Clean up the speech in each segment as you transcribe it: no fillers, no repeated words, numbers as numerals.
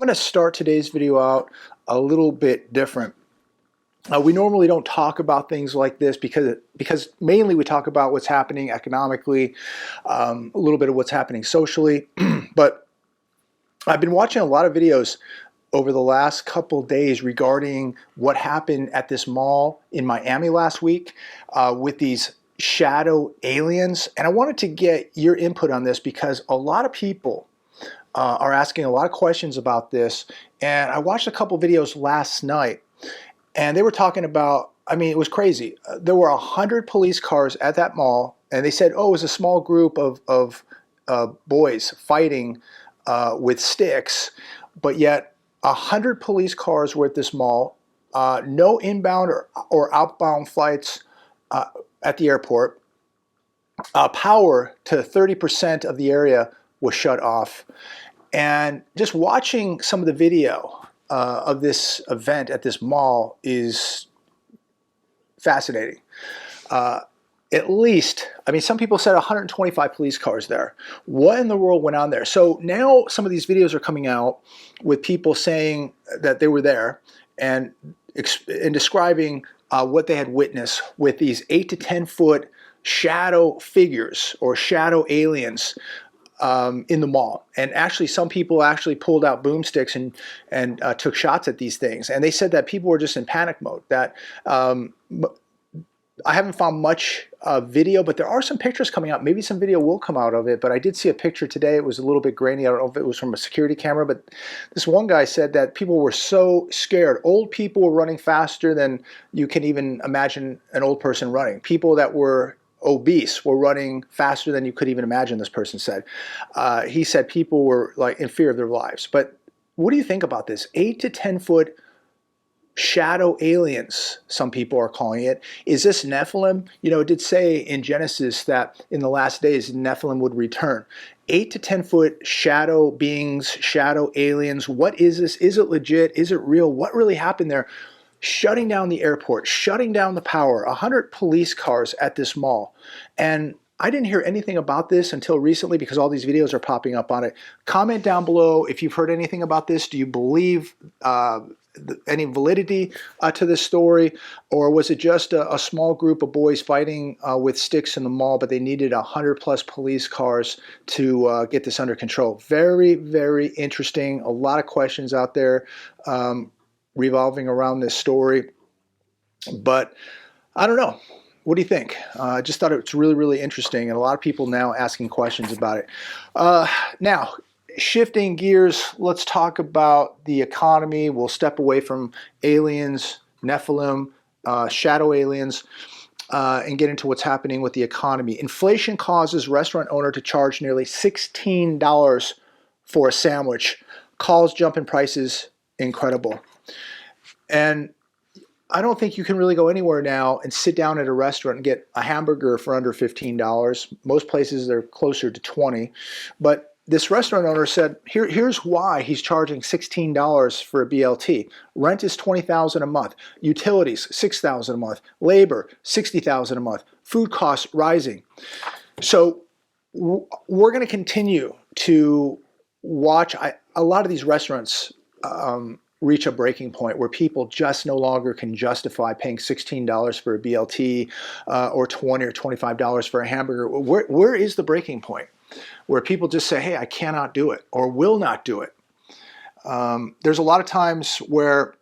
I'm going to start today's video out a little bit different. We normally don't talk about things like this because mainly we talk about what's happening economically, a little bit of what's happening socially. But I've been watching a lot of videos over the last couple days regarding what happened at this mall in Miami last week with these shadow aliens. And I wanted to get your input on this because a lot of people are asking a lot of questions about this. And I watched a couple videos last night and they were talking about, I mean, it was crazy. There were 100 police cars at that mall, and they said, oh, it was a small group of boys fighting with sticks, but yet 100 police cars were at this mall, no inbound or outbound flights at the airport, power to 30% of the area was shut off. And just watching some of the video of this event at this mall is fascinating. At least, I mean, some people said 125 police cars there. What in the world went on there? So now some of these videos are coming out with people saying that they were there and describing what they had witnessed with these 8 to 10 foot shadow figures or shadow aliens in the mall. And actually some people actually pulled out boomsticks and took shots at these things. And they said that people were just in panic mode. That I haven't found much video, but there are some pictures coming out. Maybe some video will come out of it, but I did see a picture today. It was a little bit grainy. I don't know if it was from a security camera, but this one guy said that people were so scared. Old people were running faster than you can even imagine an old person running. People that were obese were running faster than you could even imagine, this person said. He said people were like in fear of their lives. But what do you think about this? 8 to 10 foot shadow aliens, some people are calling it. Is this Nephilim? You know, it did say in Genesis that in the last days Nephilim would return. 8 to 10 foot shadow beings, shadow aliens. What is this? Is it legit? Is it real? What really happened there? Shutting down the airport, shutting down the power, 100 police cars at this mall. And I didn't hear anything about this until recently because all these videos are popping up on it. Comment down below if you've heard anything about this. Do you believe any validity to this story, or was it just a small group of boys fighting with sticks in the mall, but they needed 100+ police cars to get this under control? Very, very interesting. A lot of questions out there revolving around this story, but I don't know. What do you think? I just thought it was really, really interesting, and a lot of people now asking questions about it. Now, shifting gears, let's talk about the economy. We'll step away from aliens, Nephilim, shadow aliens, and get into what's happening with the economy. Inflation causes restaurant owner to charge nearly $16 for a sandwich. Calls jump in prices, incredible. And I don't think you can really go anywhere now and sit down at a restaurant and get a hamburger for under $15. Most places they're closer to $20. But this restaurant owner said, here's why he's charging $16 for a BLT. Rent is $20,000 a month. Utilities, $6,000 a month. Labor, $60,000 a month. Food costs rising. So we're going to continue to watch a lot of these restaurants reach a breaking point where people just no longer can justify paying $16 for a BLT or $20 or $25 for a hamburger. Where is the breaking point where people just say, hey, I cannot do it or will not do it? There's a lot of times where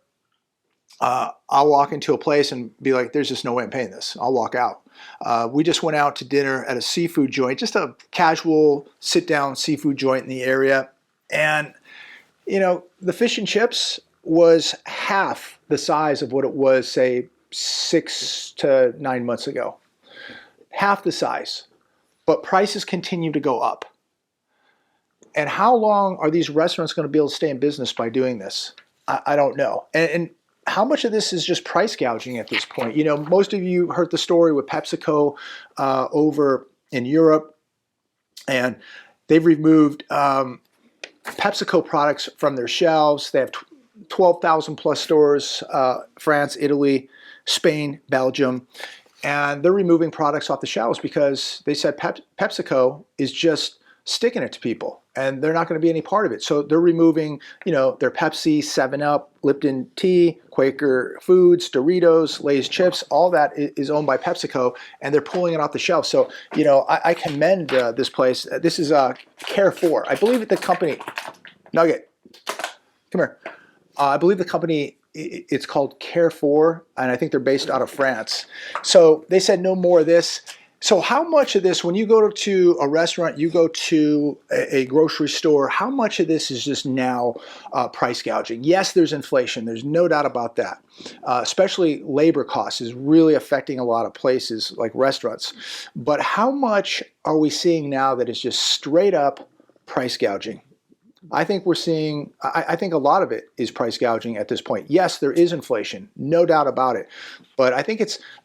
I'll walk into a place and be like, there's just no way I'm paying this. I'll walk out. We just went out to dinner at a seafood joint, just a casual sit-down seafood joint in the area. And, you know, the fish and chips was half the size of what it was, say, 6 to 9 months ago. Half the size. But prices continue to go up. And how long are these restaurants going to be able to stay in business by doing this? I don't know. And how much of this is just price gouging at this point? You know, most of you heard the story with PepsiCo over in Europe, and they've removed PepsiCo products from their shelves. They have 12,000 plus stores, France, Italy, Spain, Belgium, and they're removing products off the shelves because they said PepsiCo is just sticking it to people. and they're not going to be any part of it. So they're removing, their Pepsi, 7-Up, Lipton tea, Quaker Foods, Doritos, Lay's chips, all that is owned by PepsiCo, and they're pulling it off the shelf. So, I commend this place. This is Carrefour. I believe the company, Nugget, come here. I believe the company, it's called Carrefour, and I think they're based out of France. So they said no more of this. So how much of this, when you go to a restaurant, you go to a grocery store, how much of this is just now price gouging? Yes, there's inflation. There's no doubt about that. Especially labor costs is really affecting a lot of places like restaurants. But how much are we seeing now that is just straight up price gouging? I think we're seeing, I think a lot of it is price gouging at this point. Yes, there is inflation, no doubt about it. But I think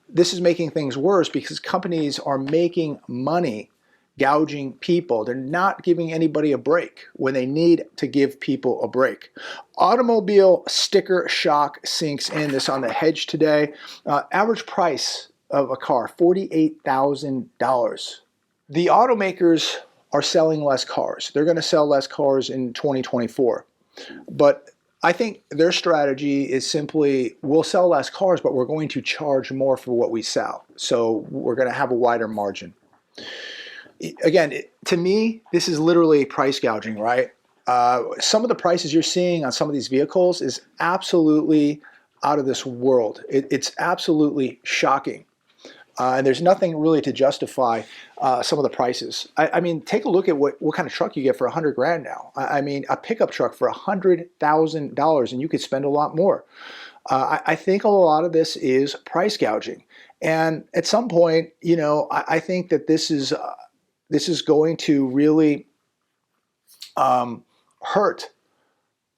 this is making things worse because companies are making money gouging people. They're not giving anybody a break when they need to give people a break. Automobile sticker shock sinks in. This on the Hedge today. Average price of a car, $48,000. The automakers are selling less cars. They're going to sell less cars in 2024. But I think their strategy is simply, we'll sell less cars, but we're going to charge more for what we sell. So we're going to have a wider margin. Again, to me, this is literally price gouging, right? Some of the prices you're seeing on some of these vehicles is absolutely out of this world. It's absolutely shocking. And there's nothing really to justify some of the prices. I mean, take a look at what kind of truck you get for $100,000 now. I mean, a pickup truck for $100,000, and you could spend a lot more. I think a lot of this is price gouging, and at some point, I think that this is going to really hurt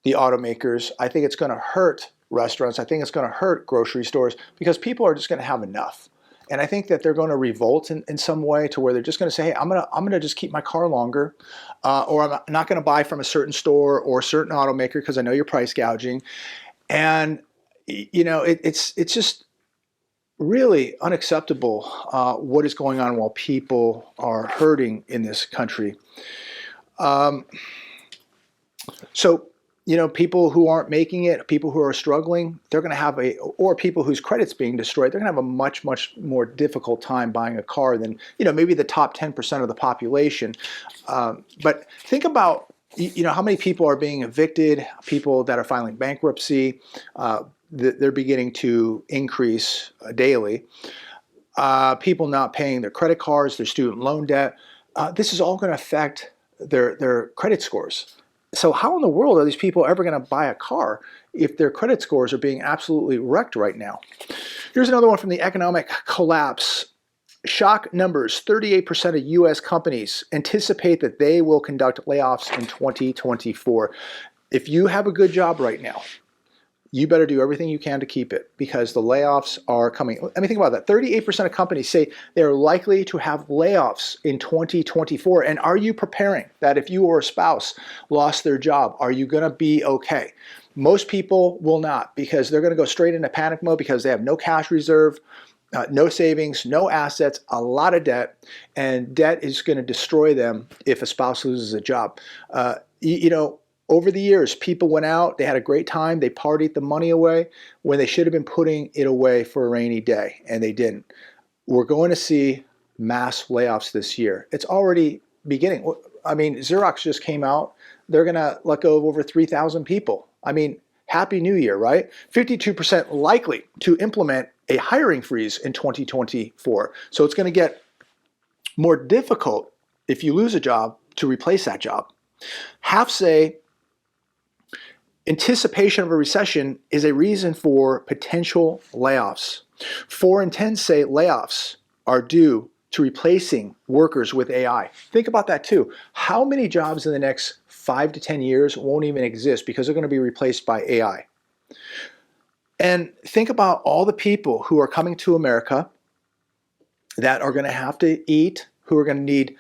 the automakers. I think it's going to hurt restaurants. I think it's going to hurt grocery stores because people are just going to have enough. And I think that they're going to revolt in some way to where they're just going to say, hey, I'm going to just keep my car longer, or I'm not going to buy from a certain store or a certain automaker because I know you're price gouging. And, it's just really unacceptable what is going on while people are hurting in this country. So, people who aren't making it, people who are struggling, they're going to have or people whose credit's being destroyed, they're going to have a much, much more difficult time buying a car than, maybe the top 10% of the population. But think about, how many people are being evicted, people that are filing bankruptcy, they're beginning to increase daily. People not paying their credit cards, their student loan debt. This is all going to affect their credit scores. So how in the world are these people ever going to buy a car if their credit scores are being absolutely wrecked right now? Here's another one from the economic collapse. Shock numbers, 38% of U.S. companies anticipate that they will conduct layoffs in 2024. If you have a good job right now, you better do everything you can to keep it because the layoffs are coming. I mean, think about that. 38% of companies say they're likely to have layoffs in 2024. And are you preparing that if you or a spouse lost their job, are you going to be okay? Most people will not because they're going to go straight into panic mode because they have no cash reserve, no savings, no assets, a lot of debt, and debt is going to destroy them if a spouse loses a job. Over the years, people went out, they had a great time, they partied the money away when they should have been putting it away for a rainy day, and they didn't. We're going to see mass layoffs this year. It's already beginning. I mean, Xerox just came out. They're going to let go of over 3,000 people. I mean, Happy New Year, right? 52% likely to implement a hiring freeze in 2024. So it's going to get more difficult if you lose a job to replace that job. Half say anticipation of a recession is a reason for potential layoffs. 4 in 10 say layoffs are due to replacing workers with AI. Think about that too. How many jobs in the next 5 to 10 years won't even exist because they're going to be replaced by AI? And think about all the people who are coming to America that are going to have to eat, who are going to need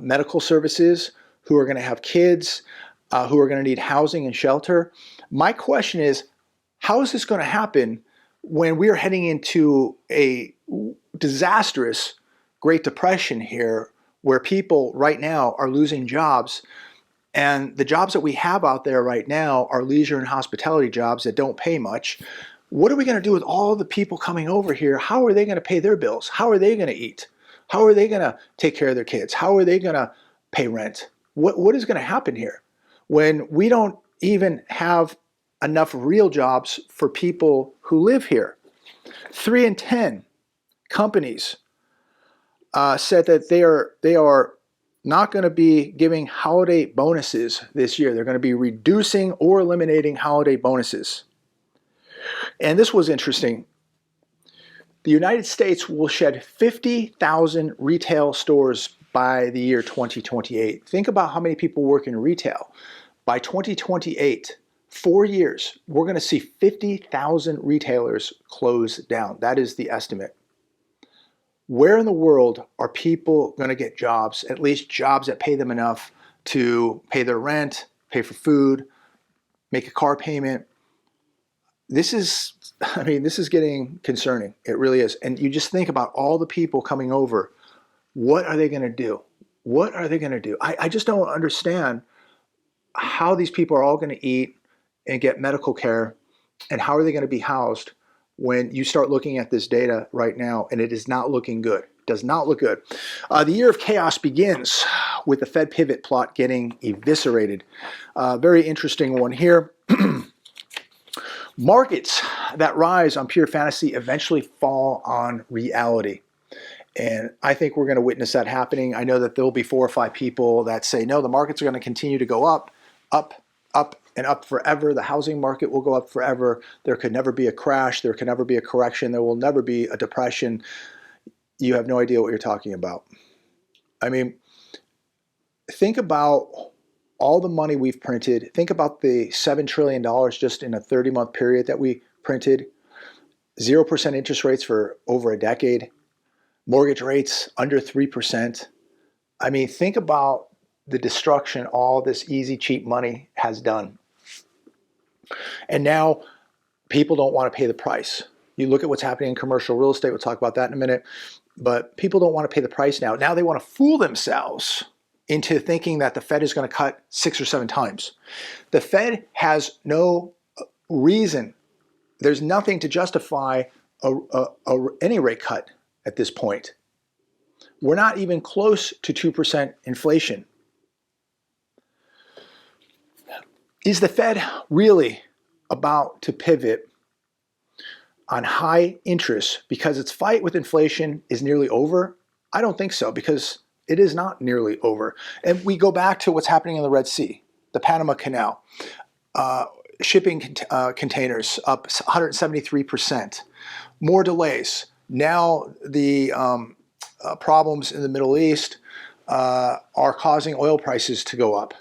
medical services, who are going to have kids, who are going to need housing and shelter. My question is, how is this going to happen when we are heading into a disastrous Great Depression here, where people right now are losing jobs? And the jobs that we have out there right now are leisure and hospitality jobs that don't pay much. What are we going to do with all the people coming over here? How are they going to pay their bills? How are they going to eat? How are they going to take care of their kids? How are they going to pay rent? What is going to happen here when we don't even have enough real jobs for people who live here? 3 in 10 companies said that they are not going to be giving holiday bonuses this year. They're going to be reducing or eliminating holiday bonuses. And this was interesting. The United States will shed 50,000 retail stores by the year 2028. Think about how many people work in retail. By 2028, 4 years, we're going to see 50,000 retailers close down. That is the estimate. Where in the world are people going to get jobs, at least jobs that pay them enough to pay their rent, pay for food, make a car payment? This is getting concerning. It really is. And you just think about all the people coming over. What are they going to do? What are they going to do? I just don't understand how these people are all going to eat and get medical care, and how are they going to be housed when you start looking at this data right now, and it is not looking good. It does not look good. The year of chaos begins with the Fed pivot plot getting eviscerated. Very interesting one here. Markets that rise on pure fantasy eventually fall on reality. And I think we're going to witness that happening. I know that there will be 4 or 5 people that say, no, the markets are going to continue to go up, up, up, and up forever. The housing market will go up forever. There could never be a crash. There can never be a correction. There will never be a depression. You have no idea what you're talking about. I mean, think about all the money we've printed. Think about the $7 trillion just in a 30-month period that we printed. 0% interest rates for over a decade. Mortgage rates under 3%. I mean, think about the destruction all this easy, cheap money has done. And now people don't want to pay the price. You look at what's happening in commercial real estate. We'll talk about that in a minute. But people don't want to pay the price now. Now they want to fool themselves into thinking that the Fed is going to cut 6 or 7 times. The Fed has no reason. There's nothing to justify any rate cut at this point. We're not even close to 2% inflation. Is the Fed really about to pivot on high interest because its fight with inflation is nearly over? I don't think so, because it is not nearly over. And we go back to what's happening in the Red Sea, the Panama Canal, shipping containers up 173%, more delays. Now the problems in the Middle East are causing oil prices to go up.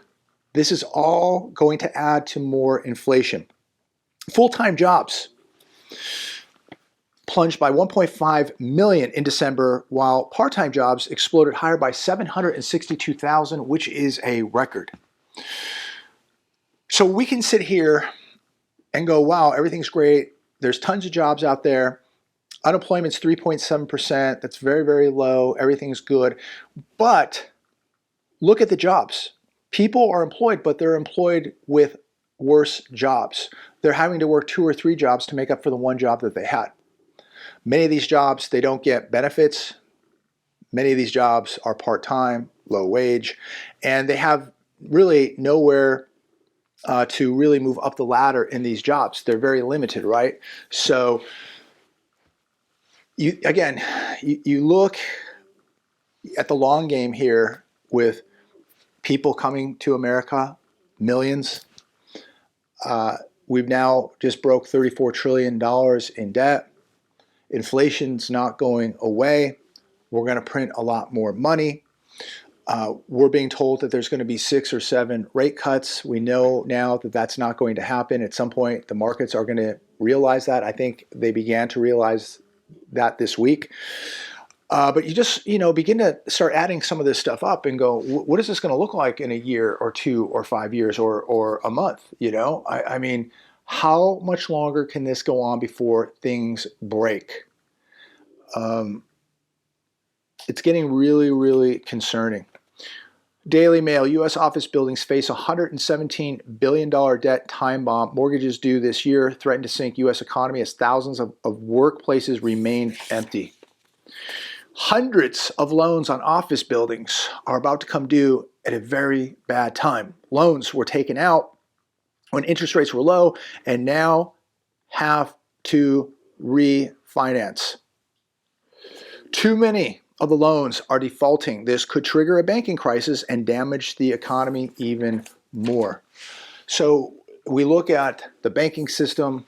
This is all going to add to more inflation. Full-time jobs plunged by 1.5 million in December, while part-time jobs exploded higher by 762,000, which is a record. So we can sit here and go, wow, everything's great. There's tons of jobs out there. Unemployment's 3.7%. That's very, very low. Everything's good. But look at the jobs. People are employed, but they're employed with worse jobs. They're having to work 2 or 3 jobs to make up for the one job that they had. Many of these jobs, they don't get benefits. Many of these jobs are part-time, low wage, and they have really nowhere to really move up the ladder in these jobs. They're very limited, right? So you look at the long game here with people coming to America, millions. We've now just broke $34 trillion in debt. Inflation's not going away. We're going to print a lot more money. We're being told that there's going to be 6 or 7 rate cuts. We know now that that's not going to happen. At some point, the markets are going to realize that. I think they began to realize that this week. But you just, begin to start adding some of this stuff up and go, what is this going to look like in a year or 2 or 5 years or a month? I mean, how much longer can this go on before things break? It's getting really, really concerning. Daily Mail, U.S. office buildings face a $117 billion debt time bomb. Mortgages due this year threaten to sink U.S. economy as thousands of workplaces remain empty. Hundreds of loans on office buildings are about to come due at a very bad time. Loans were taken out when interest rates were low and now have to refinance. Too many of the loans are defaulting. This could trigger a banking crisis and damage the economy even more. So we look at the banking system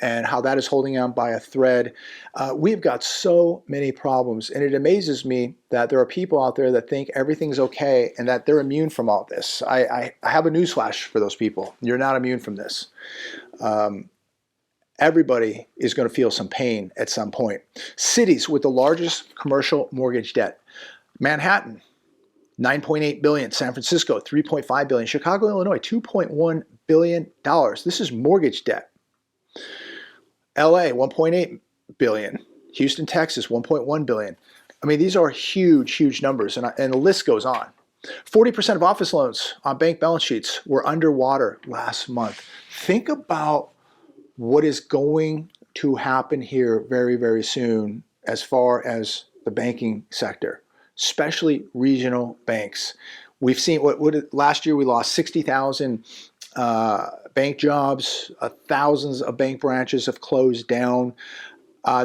and how that is holding on by a thread. We've got so many problems, and it amazes me that there are people out there that think everything's okay and that they're immune from all this. I have a newsflash for those people. You're not immune from this. Everybody is going to feel some pain at some point. Cities with the largest commercial mortgage debt. Manhattan, $9.8 billion. San Francisco, $3.5 billion. Chicago, Illinois, $2.1 billion. This is mortgage debt. LA, $1.8 billion. Houston, Texas, $1.1 billion. I mean, these are huge, huge numbers, and the list goes on. 40% of office loans on bank balance sheets were underwater last month. Think about what is going to happen here very, very soon as far as the banking sector, especially regional banks. We've seen last year we lost 60,000 bank jobs, thousands of bank branches have closed down.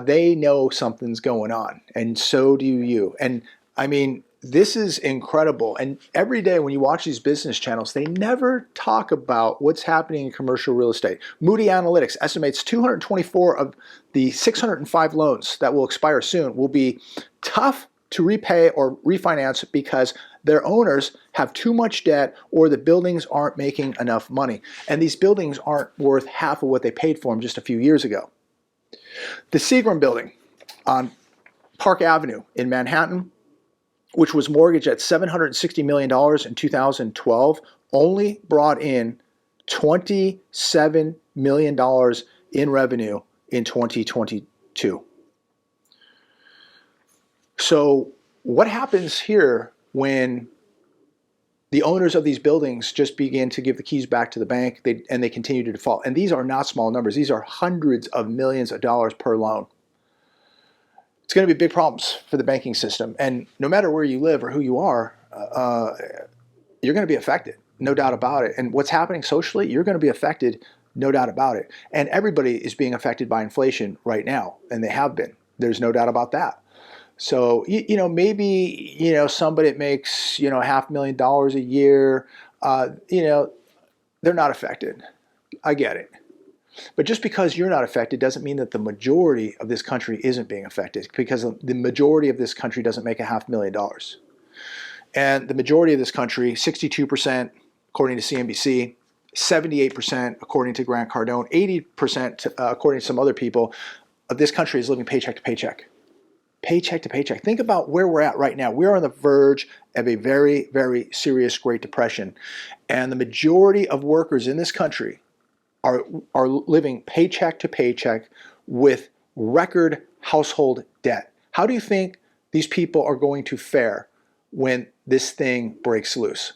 They know something's going on, and so do you. And I mean, this is incredible. And every day when you watch these business channels, they never talk about what's happening in commercial real estate. Moody Analytics estimates 224 of the 605 loans that will expire soon will be tough to repay or refinance because their owners have too much debt or the buildings aren't making enough money. And these buildings aren't worth half of what they paid for them just a few years ago. The Seagram building on Park Avenue in Manhattan, which was mortgaged at $760 million in 2012, only brought in $27 million in revenue in 2022. So what happens here when the owners of these buildings just begin to give the keys back to the bank and they continue to default? And these are not small numbers. These are hundreds of millions of dollars per loan. It's going to be big problems for the banking system. And no matter where you live or who you are, you're going to be affected, no doubt about it. And what's happening socially, you're going to be affected, no doubt about it. And everybody is being affected by inflation right now, and they have been. There's no doubt about that. So, maybe, somebody that makes, $500,000 a year, they're not affected. I get it. But just because you're not affected doesn't mean that the majority of this country isn't being affected, because the majority of this country doesn't make $500,000. And the majority of this country, 62% according to CNBC, 78% according to Grant Cardone, 80% according to some other people, of this country is living paycheck to paycheck. Paycheck to paycheck. Think about where we're at right now. We're on the verge of a very, very serious Great Depression. And the majority of workers in this country are living paycheck to paycheck with record household debt. How do you think these people are going to fare when this thing breaks loose?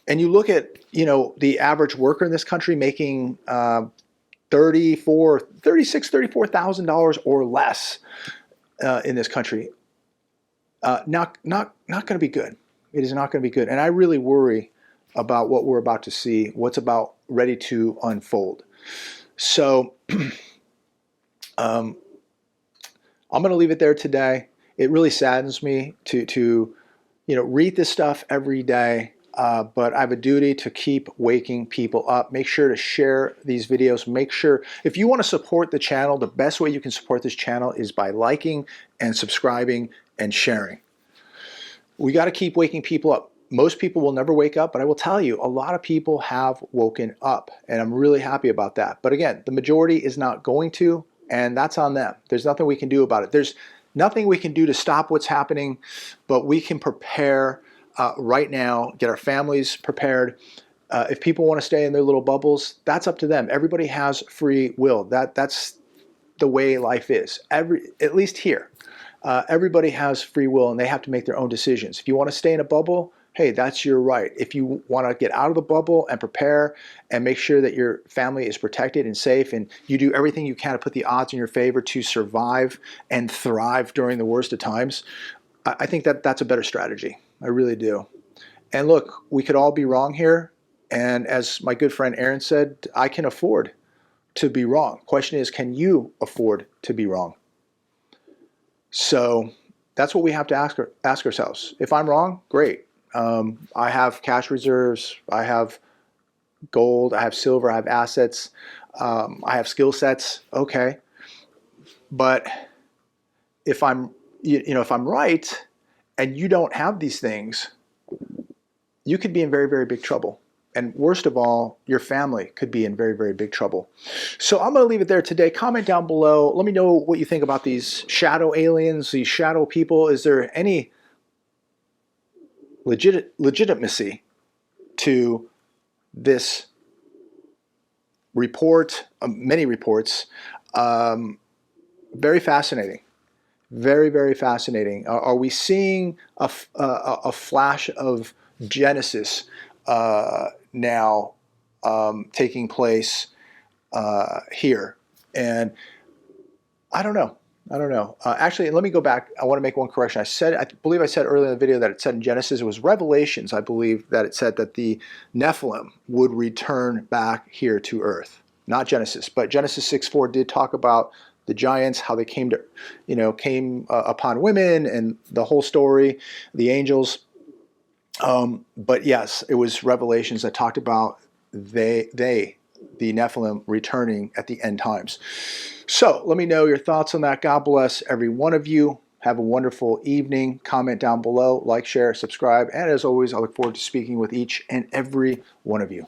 And you look at, the average worker in this country making $34,000 or less in this country. Not going to be good. It is not going to be good. And I really worry about what we're about to see, what's about ready to unfold. So I'm going to leave it there today. It really saddens me to read this stuff every day, but I have a duty to keep waking people up. Make sure to share these videos. Make sure, if you want to support the channel, the best way you can support this channel is by liking and subscribing and sharing. We got to keep waking people up. Most people will never wake up, but I will tell you, a lot of people have woken up, and I'm really happy about that. But again, the majority is not going to, and that's on them. There's nothing we can do about it. There's nothing we can do to stop what's happening, but we can prepare right now, get our families prepared. If people want to stay in their little bubbles, that's up to them. Everybody has free will. That's the way life is. At least here, everybody has free will, and they have to make their own decisions. If you want to stay in a bubble, hey, that's your right. If you want to get out of the bubble and prepare and make sure that your family is protected and safe, and you do everything you can to put the odds in your favor to survive and thrive during the worst of times, I think that that's a better strategy. I really do. And look, we could all be wrong here. And as my good friend Aaron said, I can afford to be wrong. Question is, can you afford to be wrong? So that's what we have to ask ourselves. If I'm wrong, great. I have cash reserves. I have gold. I have silver. I have assets. I have skill sets. Okay. But if I'm, if I'm right and you don't have these things, you could be in very, very big trouble. And worst of all, your family could be in very, very big trouble. So I'm going to leave it there today. Comment down below. Let me know what you think about these shadow aliens, these shadow people. Is there any legitimacy to this report, many reports? Very fascinating. Very, very fascinating. Are we seeing a flash of Genesis now taking place here? And I don't know. I don't know. Actually, let me go back. I want to make one correction. I believe I said earlier in the video that it said in Genesis, it was Revelations, I believe, that it said that the Nephilim would return back here to earth. Not Genesis, but Genesis 6:4 did talk about the giants, how they came to, came upon women and the whole story, the angels. But yes, it was Revelations that talked about the Nephilim returning at the end times. So let me know your thoughts on that. God bless every one of you. Have a wonderful evening. Comment down below, like, share, subscribe. And as always, I look forward to speaking with each and every one of you.